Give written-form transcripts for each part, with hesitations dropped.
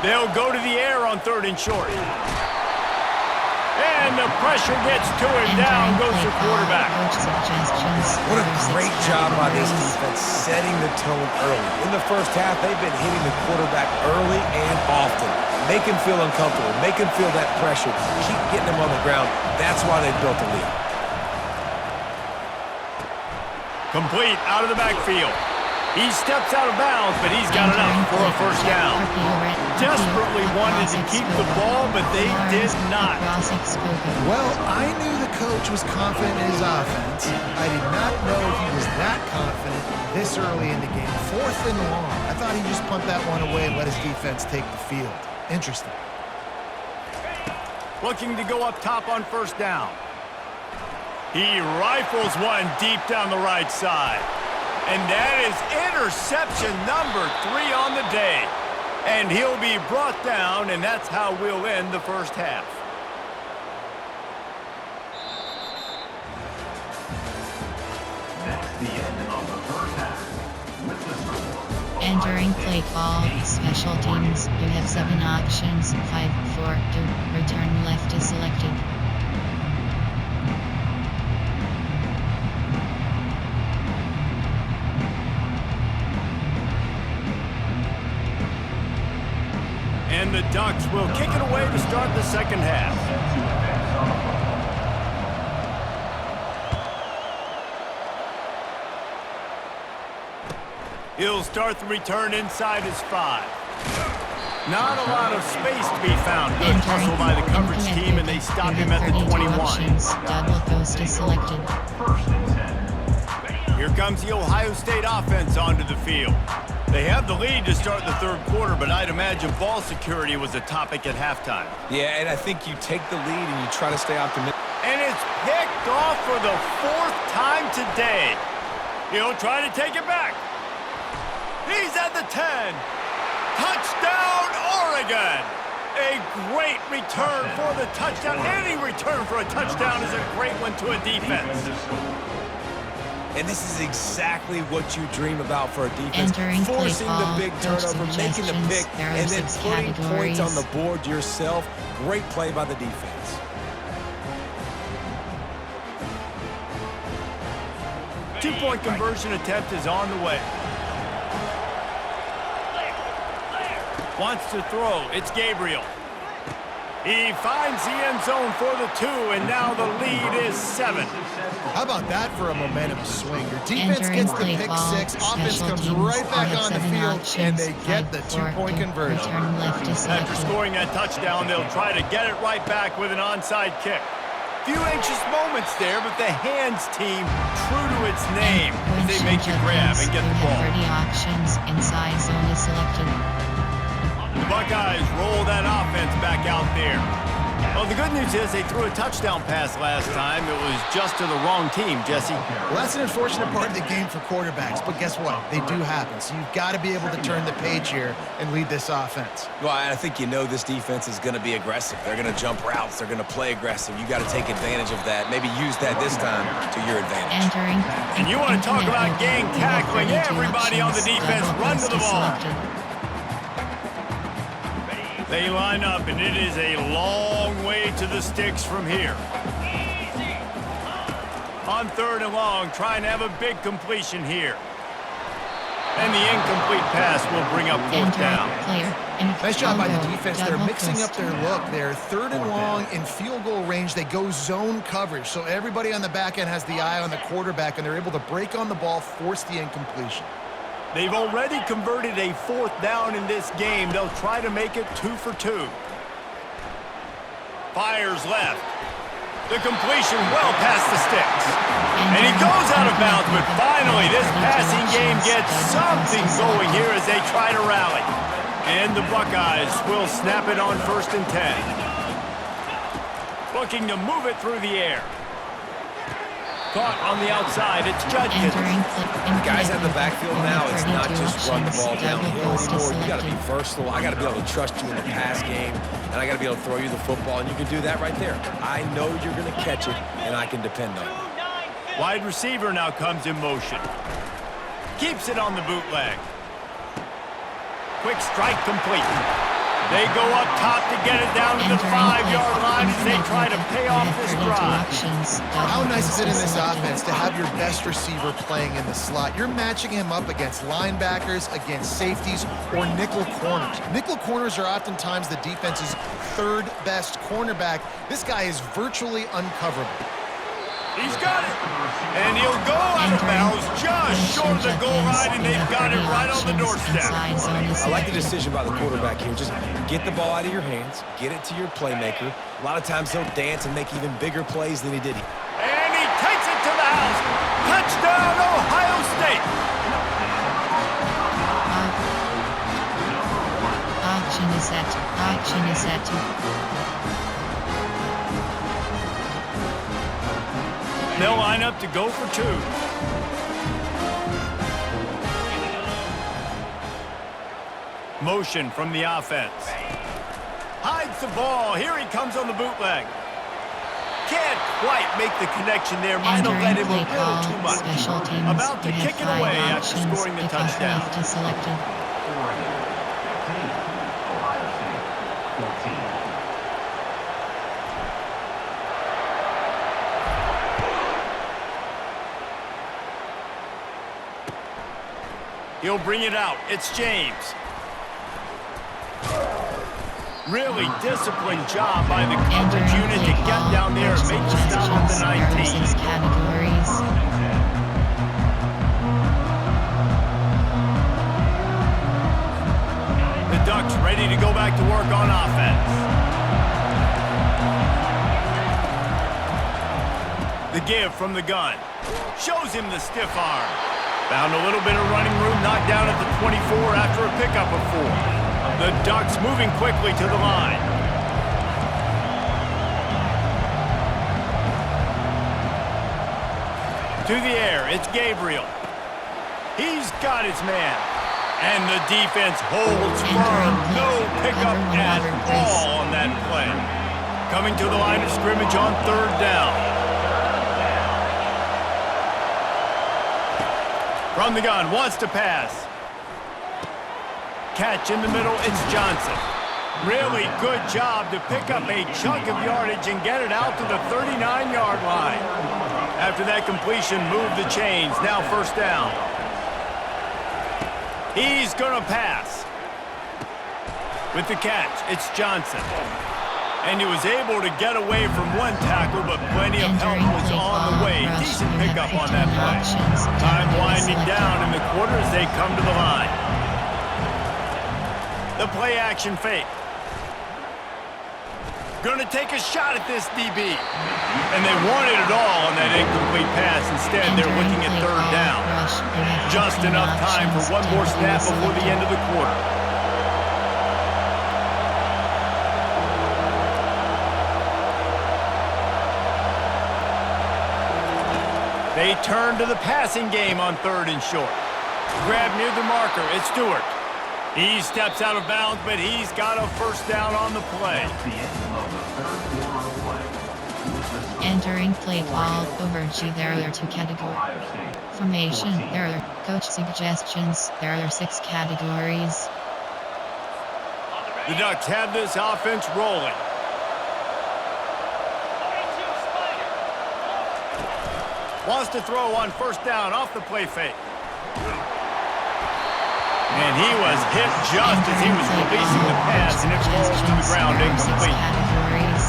They'll go to the air on 3rd and short. And the pressure gets to him. Down goes the quarterback. What a great job by this defense setting the tone early. In the first half, they've been hitting the quarterback early and often. Make him feel uncomfortable. Make him feel that pressure. Keep getting him on the ground. That's why they built the lead. Complete out of the backfield. He steps out of bounds, but he's got enough for a first down. Desperately wanted to keep the ball, but they did not. Well, I knew the coach was confident in his offense. I did not know he was that confident this early in the game. 4th and long. I thought he just pumped that one away and let his defense take the field. Interesting. Looking to go up top on first down. He rifles one deep down the right side. And that is interception number 3 on the day. And he'll be brought down, and that's how we'll end the first half. That's the end of the first half. With the score. Entering play call, special teams, you have 7 options, 5, 4, 2, return left is selected. And the Ducks will kick it away to start the second half. He'll start the return inside his 5. Not a lot of space to be found. Good hustle by the coverage team, and they stop him at the 21. Double post is selected. Here comes the Ohio State offense onto the field. They have the lead to start the 3rd quarter, but I'd imagine ball security was a topic at halftime. Yeah, and I think you take the lead and you try to stay optimistic. And it's picked off for the 4th time today. He'll try to take it back. He's at the 10. Touchdown, Oregon! A great return for the touchdown. Any return for a touchdown is a great one to a defense. And this is exactly what you dream about for a defense. Entering forcing play call, the big turnover, making the pick, and then putting points on the board yourself. Great play by the defense. Two-point conversion attempt is on the way. Wants to throw. It's Gabriel. He finds the end zone for the 2, and now the lead is 7. How about that for a momentum swing? Your defense gets the pick 6, offense comes right back on the field, and they get the 2-point conversion. After scoring that touchdown, they'll try to get it right back with an onside kick. Few anxious moments there, but the hands team, true to its name, as they make you grab and get the ball. 30 options, inside zone is selected. The Buckeyes roll that offense back out there. Well, the good news is they threw a touchdown pass last time. It was just to the wrong team, Jesse. Well, that's an unfortunate part of the game for quarterbacks, but guess what? They do happen. So you've got to be able to turn the page here and lead this offense. Well, I think you know this defense is going to be aggressive. They're going to jump routes. They're going to play aggressive. You got to take advantage of that. Maybe use that this time to your advantage. Entering. And you want to talk about gang tackling. Everybody on the defense run to the ball. They line up, and it is a long way to the sticks from here. On 3rd and long, trying to have a big completion here. And the incomplete pass will bring up 4th down. Nice job by the defense. They're mixing up their look. They're 3rd and long in field goal range. They go zone coverage. So everybody on the back end has the eye on the quarterback, and they're able to break on the ball, force the incompletion. They've already converted a 4th down in this game. They'll try to make it 2 for 2. Fires left. The completion well past the sticks. And he goes out of bounds, but finally this passing game gets something going here as they try to rally. And the Buckeyes will snap it on 1st and 10. Looking to move it through the air. Caught on the outside, it's Judkins. The guys out of the backfield now, it's not just run the ball downhill anymore. You got to be versatile. I got to be able to trust you in the pass game, and I got to be able to throw you the football, and you can do that right there. I know you're going to catch it, and I can depend on it. Wide receiver now comes in motion. Keeps it on the bootleg. Quick strike complete. They go up top to get it down to the 5-yard line as they try to pay off this drive. How nice is it in this offense to have your best receiver playing in the slot? You're matching him up against linebackers, against safeties, or nickel corners. Nickel corners are oftentimes the defense's third best cornerback. This guy is virtually uncoverable. He's got it. And he'll go out of bounds just short of the goal line, and they've got it right on the doorstep. I like the decision by the quarterback here. Just get the ball out of your hands, get it to your playmaker. A lot of times he'll dance and make even bigger plays than he did. And he takes it to the house. Touchdown, Ohio State. Action is set. Action is set. They'll line up to go for 2. Motion from the offense. Hides the ball. Here he comes on the bootleg. Can't quite make the connection there. Might have let him a little too much. Special teams. About to kick it away after scoring the touchdown. Selected. Oregon. 15. Ohio State. 14. He'll bring it out. It's James. Really disciplined job by the coverage unit to get down there and make the stop at the 19. Categories. The Ducks ready to go back to work on offense. The give from the gun. Shows him the stiff arm. Found a little bit of running room, knocked down at the 24 after a pickup of 4. The Ducks moving quickly to the line. To the air, it's Gabriel. He's got his man. And the defense holds firm. No pickup at all on that play. Coming to the line of scrimmage on 3rd down. From the gun, wants to pass. Catch in the middle, it's Johnson. Really good job to pick up a chunk of yardage and get it out to the 39-yard line. After that completion, move the chains. Now 1st down. He's going to pass. With the catch, it's Johnson. And he was able to get away from one tackle, but plenty of help was on the way. Decent pickup on that play. Time winding down in the quarter as they come to the line. The play action fake. Going to take a shot at this DB. And they wanted it all on that incomplete pass. Instead, they're looking at 3rd down. Just enough time for one more snap before the end of the quarter. They turn to the passing game on 3rd and short. Grab near the marker, it's Stewart. He steps out of bounds, but he's got a 1st down on the play. Entering play call over G. There are 2 categories. Formation, there are coach suggestions, there are 6 categories. The Ducks have this offense rolling. Wants to throw on 1st down off the play fake. And he was hit just as he was releasing the pass, and it falls to the ground incomplete.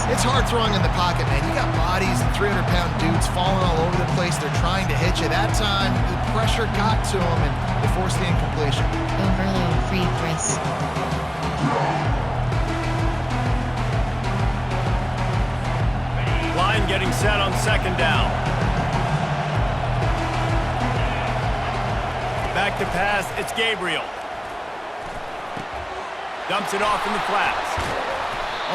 It's hard throwing in the pocket, man. You got bodies and 300-pound dudes falling all over the place. They're trying to hit you. That time, the pressure got to them, and they forced the incompletion. Overload free press. Line getting set on 2nd down. Back to pass, it's Gabriel. Dumps it off in the flats.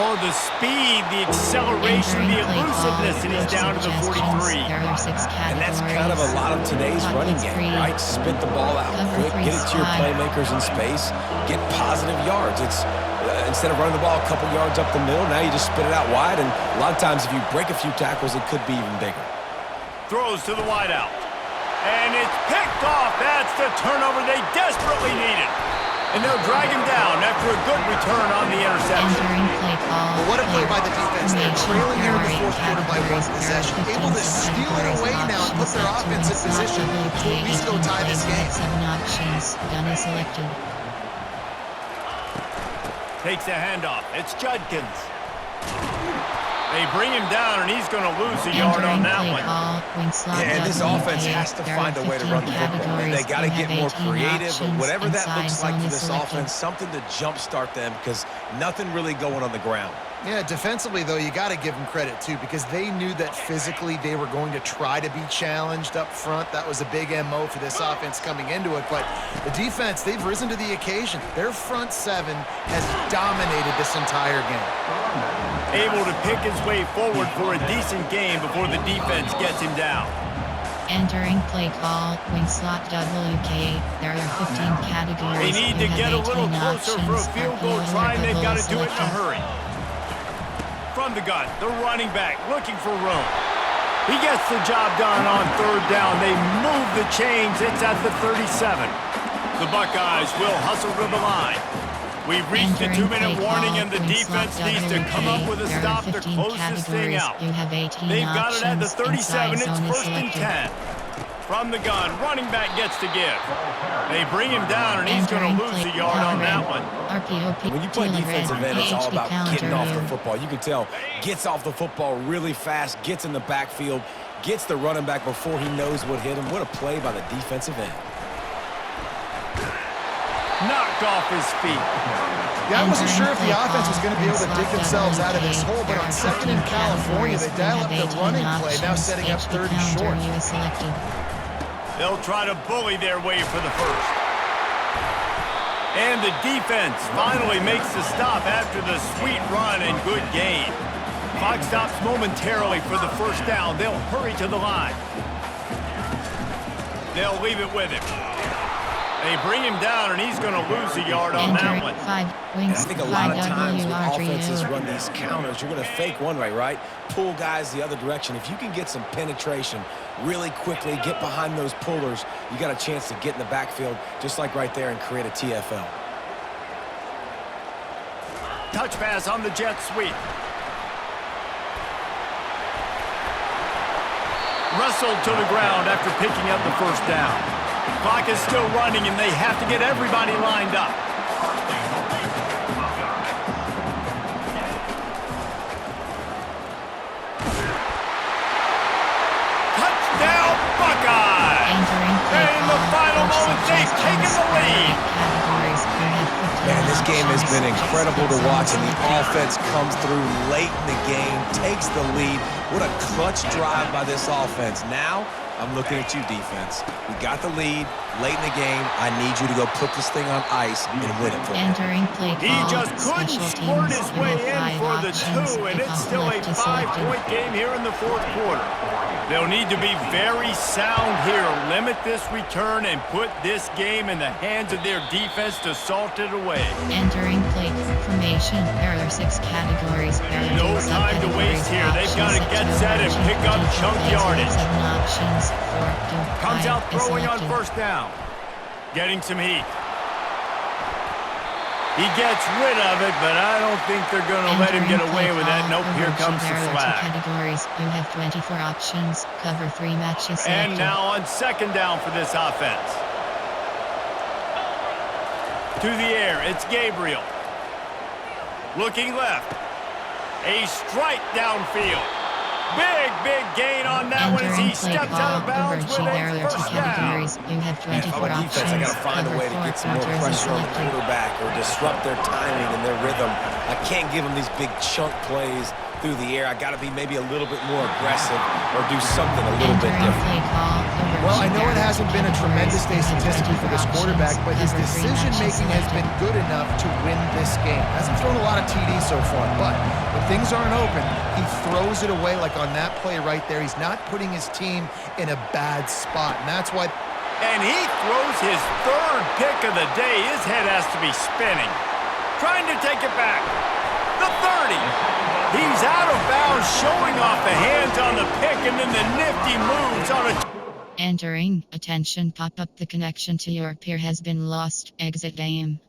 Oh, the speed, the acceleration, the elusiveness, and he's down to the 43. And that's kind of a lot of today's running game, right? Spit the ball out quick, get it to your playmakers in space, get positive yards. It's instead of running the ball a couple yards up the middle, now you just spit it out wide, and a lot of times if you break a few tackles, it could be even bigger. Throws to the wideout. And it's picked off. That's the turnover they desperately needed. And they'll drag him down after a good return on the interception. Entering play call. Well, what a play by the defense. They're Formation, trailing here in the error fourth quarter by one possession. Able to steal it away now and put their offense in position to at least go tie this game. 7 options. Gun is selected. Takes a handoff. It's Judkins. They bring him down, and he's going to lose a yard on that one. Yeah, and this offense has to find a way to run the football. They got to get more creative, but whatever that looks like for this offense, something to jumpstart them because nothing really going on the ground. Yeah, defensively, though, you got to give them credit, too, because they knew that physically they were going to try to be challenged up front. That was a big MO for this offense coming into it. But the defense, they've risen to the occasion. Their front seven has dominated this entire game. Able to pick his way forward for a decent game before the defense gets him down. Entering play call, wing slot WK. There are 15 categories. They need to get a little closer for a field goal try, and they've got to do it in a hurry. From the gun, the running back looking for room. He gets the job done on third down. They move the chains. It's at the 37. The Buckeyes will hustle to the line. We've reached the 2-minute warning, and the defense needs to come up with a stop to close this thing out. They've got it at the 37. It's 1st and 10. From the gun, running back gets to give. They bring him down, and he's going to lose a yard on that one. When you play defensive end, it's all about getting off the football. You can tell, gets off the football really fast, gets in the backfield, gets the running back before he knows what hit him. What a play by the defensive end. Knocked off his feet. Yeah, I wasn't sure if the offense was going to be able to dig themselves out of this hole, but on 2nd in California, they dial up the running play, now setting up 3rd and short. They'll try to bully their way for the first. And the defense finally makes the stop after the sweet run and good gain. Clock stops momentarily for the first down. They'll hurry to the line. They'll leave it with him. They bring him down, and he's going to lose a yard on that one. And I think a lot of times when offenses run these counters, you're going to fake one way, right? Pull guys the other direction. If you can get some penetration really quickly, get behind those pullers, you got a chance to get in the backfield, just like right there, and create a TFL. Touch pass on the jet sweep. Wrestled to the ground after picking up the first down. Clock is still running, and they have to get everybody lined up. Touchdown, Buckeyes! In the final moments, they've taken the lead. Man, this game has been incredible to watch, and the offense comes through late in the game, takes the lead. What a clutch drive by this offense. Now, I'm looking at you, defense. We got the lead late in the game. I need you to go put this thing on ice and win it for me. Entering play call. He just couldn't squirt his way in for the 2, and it's still a 5-point game here in the 4th quarter. They'll need to be very sound here, limit this return, and put this game in the hands of their defense to salt it away. Entering play formation. There are 6 categories. No time to waste here. They've got to get set and pick up chunk yardage. Comes out throwing on first down. Getting some heat. He gets rid of it, but I don't think they're going to let him get away with that. Nope, here comes the flag. Categories. You have 24 options. Cover 3 matches. And now on 2nd down for this offense. To the air, it's Gabriel. Looking left. A strike downfield. Big gain on that one as he steps out of bounds with a first down. You have 24 options. Defense, I got to find a way to get some more pressure on the quarterback or disrupt their timing and their rhythm. I can't give them these big chunk plays through the air. I got to be maybe a little bit more aggressive or do something a little bit different. Well, I know it hasn't been a tremendous day statistically for this quarterback, but his decision-making has been good enough to win this game. Hasn't thrown a lot of TDs so far, but when things aren't open, he throws it away like on that play right there. He's not putting his team in a bad spot, and that's why... And he throws his 3rd pick of the day. His head has to be spinning. Trying to take it back. The 30. He's out of bounds, showing off the hands on the pick, and then the nifty moves on a... Entering. Attention, pop up. The connection to your peer has been lost. Exit game.